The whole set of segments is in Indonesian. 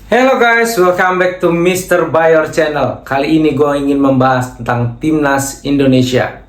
Hello guys, welcome back to Mr. Bayor Channel. Kali ini gue ingin membahas tentang Timnas Indonesia.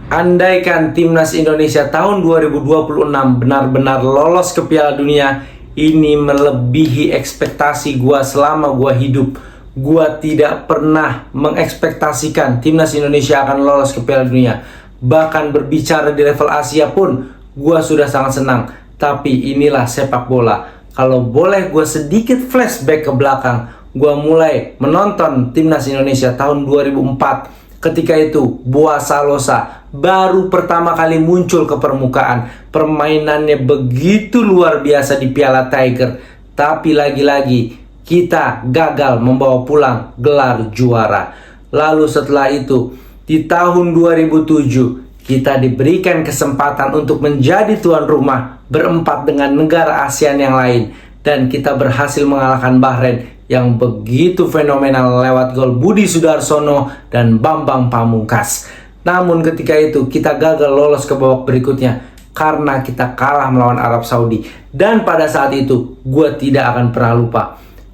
Andaikan Timnas Indonesia tahun 2026 benar-benar lolos ke Piala Dunia, ini melebihi ekspektasi gue selama gue hidup. Gue tidak pernah mengekspektasikan Timnas Indonesia akan lolos ke Piala Dunia. Bahkan berbicara di level Asia pun, gue sudah sangat senang. Tapi inilah sepak bola. Kalau boleh gue sedikit flashback ke belakang, gue mulai menonton Timnas Indonesia tahun 2004. Ketika itu Boa Salosa baru pertama kali muncul ke permukaan. Permainannya begitu luar biasa di Piala Tiger. Tapi lagi-lagi kita gagal membawa pulang gelar juara. Lalu setelah itu di tahun 2007 kita diberikan kesempatan untuk menjadi tuan rumah berempat dengan negara ASEAN yang lain, dan kita berhasil mengalahkan Bahrain yang begitu fenomenal lewat gol Budi Sudarsono dan Bambang Pamungkas. Namun ketika itu kita gagal lolos ke babak berikutnya karena kita kalah melawan Arab Saudi. Dan pada saat itu gue tidak akan pernah lupa,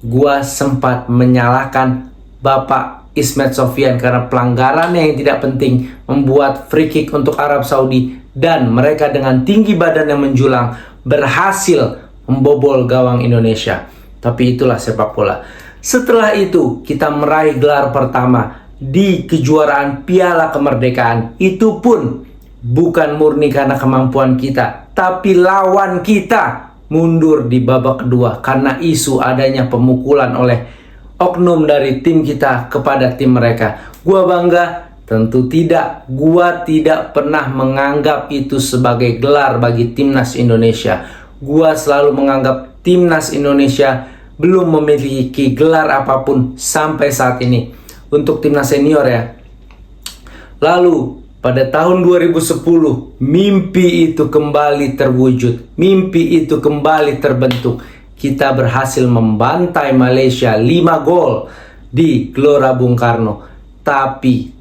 gue sempat menyalahkan Bapak Ismet Sofyan karena pelanggarannya yang tidak penting membuat free kick untuk Arab Saudi, dan mereka dengan tinggi badan yang menjulang berhasil membobol gawang Indonesia. Tapi itulah sepak bola. Setelah itu kita meraih gelar pertama di kejuaraan Piala Kemerdekaan. Itu pun bukan murni karena kemampuan kita, tapi lawan kita mundur di babak kedua karena isu adanya pemukulan oleh oknum dari tim kita kepada tim mereka. Gua bangga? Tentu tidak. Gua tidak pernah menganggap itu sebagai gelar bagi Timnas Indonesia. Gua selalu menganggap Timnas Indonesia belum memiliki gelar apapun sampai saat ini. Untuk Timnas senior ya. Lalu pada tahun 2010 mimpi itu kembali terwujud. Mimpi itu kembali terbentuk. Kita berhasil membantai Malaysia 5 gol di Gelora Bung Karno. Tapi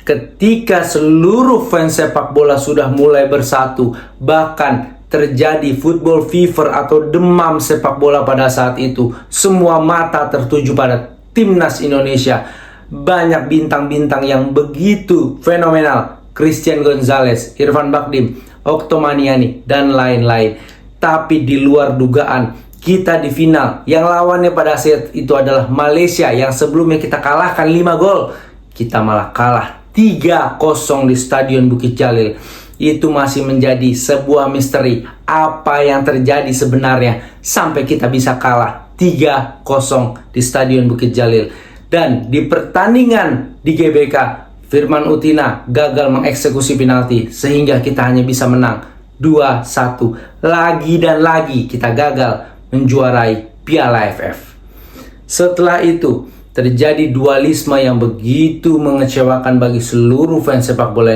ketika seluruh fans sepak bola sudah mulai bersatu, bahkan terjadi football fever atau demam sepak bola pada saat itu, semua mata tertuju pada Timnas Indonesia. Banyak bintang-bintang yang begitu fenomenal, Christian Gonzalez, Irfan Bahdim, Oktomaniani, dan lain-lain. Tapi di luar dugaan, kita di final yang lawannya pada saat itu adalah Malaysia yang sebelumnya kita kalahkan 5 gol. Kita malah kalah 3-0 di Stadion Bukit Jalil. Itu masih menjadi sebuah misteri. Apa yang terjadi sebenarnya sampai kita bisa kalah 3-0 di Stadion Bukit Jalil. Dan di pertandingan di GBK, Firman Utina gagal mengeksekusi penalti sehingga kita hanya bisa menang 2-1. Lagi dan lagi kita gagal menjuarai Piala AFF. Setelah itu terjadi dualisme yang begitu mengecewakan bagi seluruh fans sepak bola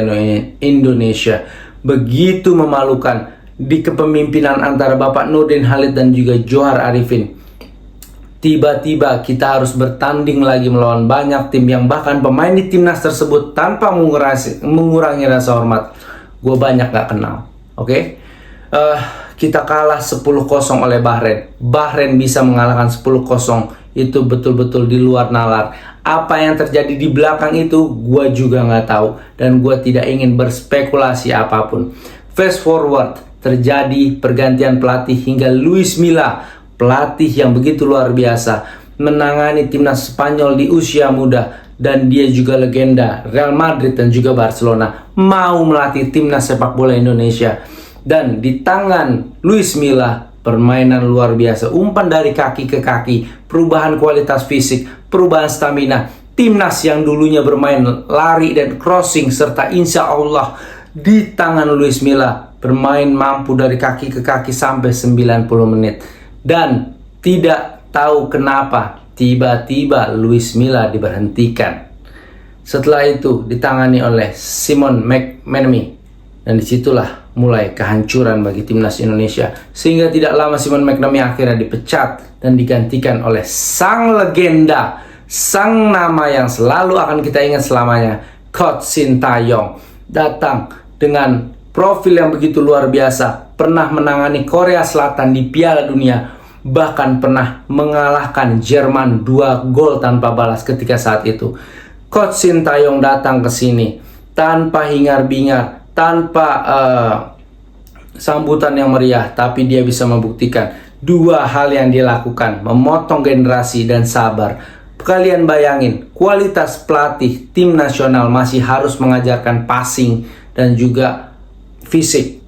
Indonesia. Begitu memalukan di kepemimpinan antara Bapak Nurdin Halid dan juga Johar Arifin. Tiba-tiba kita harus bertanding lagi melawan banyak tim yang bahkan pemain di timnas tersebut tanpa mengurangi rasa hormat gue banyak gak kenal. Oke? Kita kalah 10-0 oleh Bahrain. Bahrain bisa mengalahkan 10-0. Itu betul-betul di luar nalar. Apa yang terjadi di belakang itu gue juga nggak tahu, dan gue tidak ingin berspekulasi apapun. Fast forward, terjadi pergantian pelatih hingga Luis Milla, pelatih yang begitu luar biasa, menangani timnas Spanyol di usia muda, dan dia juga legenda Real Madrid dan juga Barcelona, mau melatih timnas sepak bola Indonesia. Dan di tangan Luis Milla, permainan luar biasa, umpan dari kaki ke kaki, perubahan kualitas fisik, perubahan stamina. Timnas yang dulunya bermain lari dan crossing serta insya Allah, di tangan Luis Milla bermain mampu dari kaki ke kaki sampai 90 menit. Dan tidak tahu kenapa tiba-tiba Luis Milla diberhentikan. Setelah itu ditangani oleh Simon McManamy. Dan disitulah mulai kehancuran bagi Timnas Indonesia. Sehingga tidak lama Simon McManamy akhirnya dipecat dan digantikan oleh sang legenda, sang nama yang selalu akan kita ingat selamanya, Coach Sintayong. Datang dengan profil yang begitu luar biasa, pernah menangani Korea Selatan di Piala Dunia, bahkan pernah mengalahkan Jerman 2 gol tanpa balas ketika saat itu. Coach Sintayong datang ke sini tanpa hingar-bingar, tanpa sambutan yang meriah, tapi dia bisa membuktikan 2 hal yang dia lakukan: memotong generasi dan sabar. Kalian bayangin, kualitas pelatih tim nasional masih harus mengajarkan passing dan juga fisik.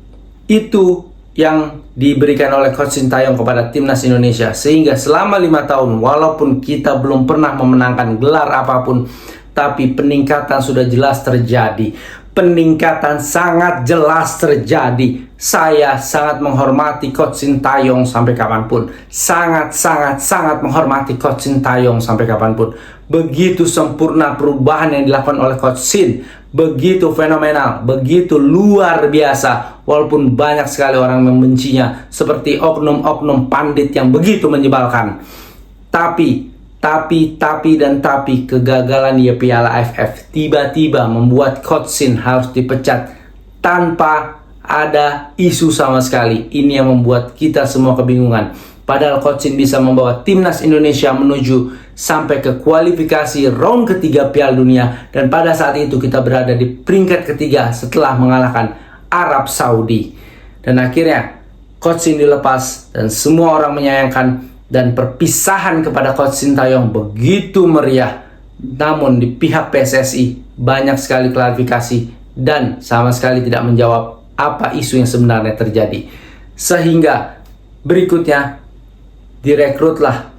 Itu yang diberikan oleh Coach Sintayong kepada timnas Indonesia, sehingga selama 5 tahun walaupun kita belum pernah memenangkan gelar apapun, tapi peningkatan sudah jelas terjadi. Peningkatan sangat jelas terjadi. Saya sangat menghormati Coach Sintayong sampai kapanpun. Sangat menghormati Coach Sintayong sampai kapanpun. Begitu sempurna perubahan yang dilakukan oleh Coach Sin. Begitu fenomenal, begitu luar biasa. Walaupun banyak sekali orang membencinya, seperti oknum-oknum pandit yang begitu menyebalkan. Tapi kegagalan dia Piala AFF tiba-tiba membuat Coach Sin harus dipecat tanpa ada isu sama sekali. Ini yang membuat kita semua kebingungan. Padahal Coach Sin bisa membawa timnas Indonesia menuju sampai ke kualifikasi round ketiga Piala Dunia, dan pada saat itu kita berada di peringkat ketiga setelah mengalahkan Arab Saudi. Dan akhirnya Coach Sin dilepas dan semua orang menyayangkan. Dan perpisahan kepada Coach Sintayong begitu meriah. Namun di pihak PSSI banyak sekali klarifikasi dan sama sekali tidak menjawab apa isu yang sebenarnya terjadi. Sehingga berikutnya direkrutlah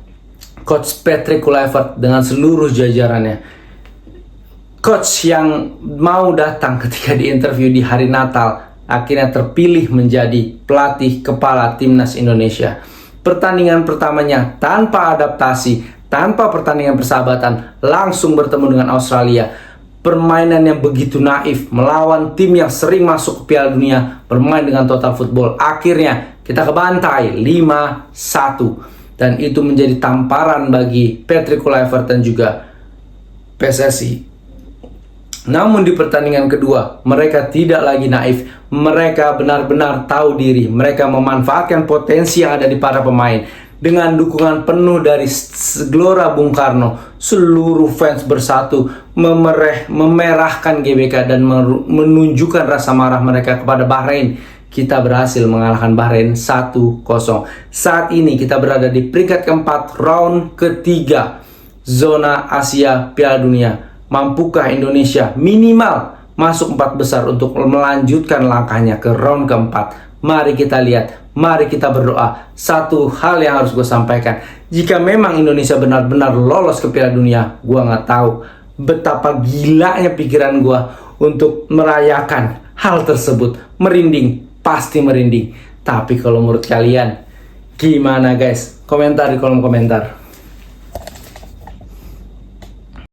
Coach Patrick Kluivert dengan seluruh jajarannya. Coach yang mau datang ketika diinterview di hari Natal akhirnya terpilih menjadi pelatih kepala timnas Indonesia. Pertandingan pertamanya tanpa adaptasi, tanpa pertandingan persahabatan, langsung bertemu dengan Australia. Permainan yang begitu naif melawan tim yang sering masuk ke Piala Dunia, bermain dengan total football. Akhirnya kita kebantai 5-1. Dan itu menjadi tamparan bagi Patrick Kluivert dan juga PSSI. Namun di pertandingan kedua, mereka tidak lagi naif. Mereka benar-benar tahu diri. Mereka memanfaatkan potensi yang ada di para pemain. Dengan dukungan penuh dari Gelora Bung Karno, seluruh fans bersatu memerahkan GBK dan menunjukkan rasa marah mereka kepada Bahrain. Kita berhasil mengalahkan Bahrain 1-0. Saat ini kita berada di peringkat keempat, round ketiga zona Asia Piala Dunia. Mampukah Indonesia minimal masuk 4 besar untuk melanjutkan langkahnya ke round keempat? Mari kita lihat, mari kita berdoa. Satu hal yang harus gue sampaikan, jika memang Indonesia benar-benar lolos ke Piala Dunia, gue nggak tahu betapa gilanya pikiran gue untuk merayakan hal tersebut. Merinding, pasti merinding. Tapi kalau menurut kalian gimana guys? Komentar di kolom komentar.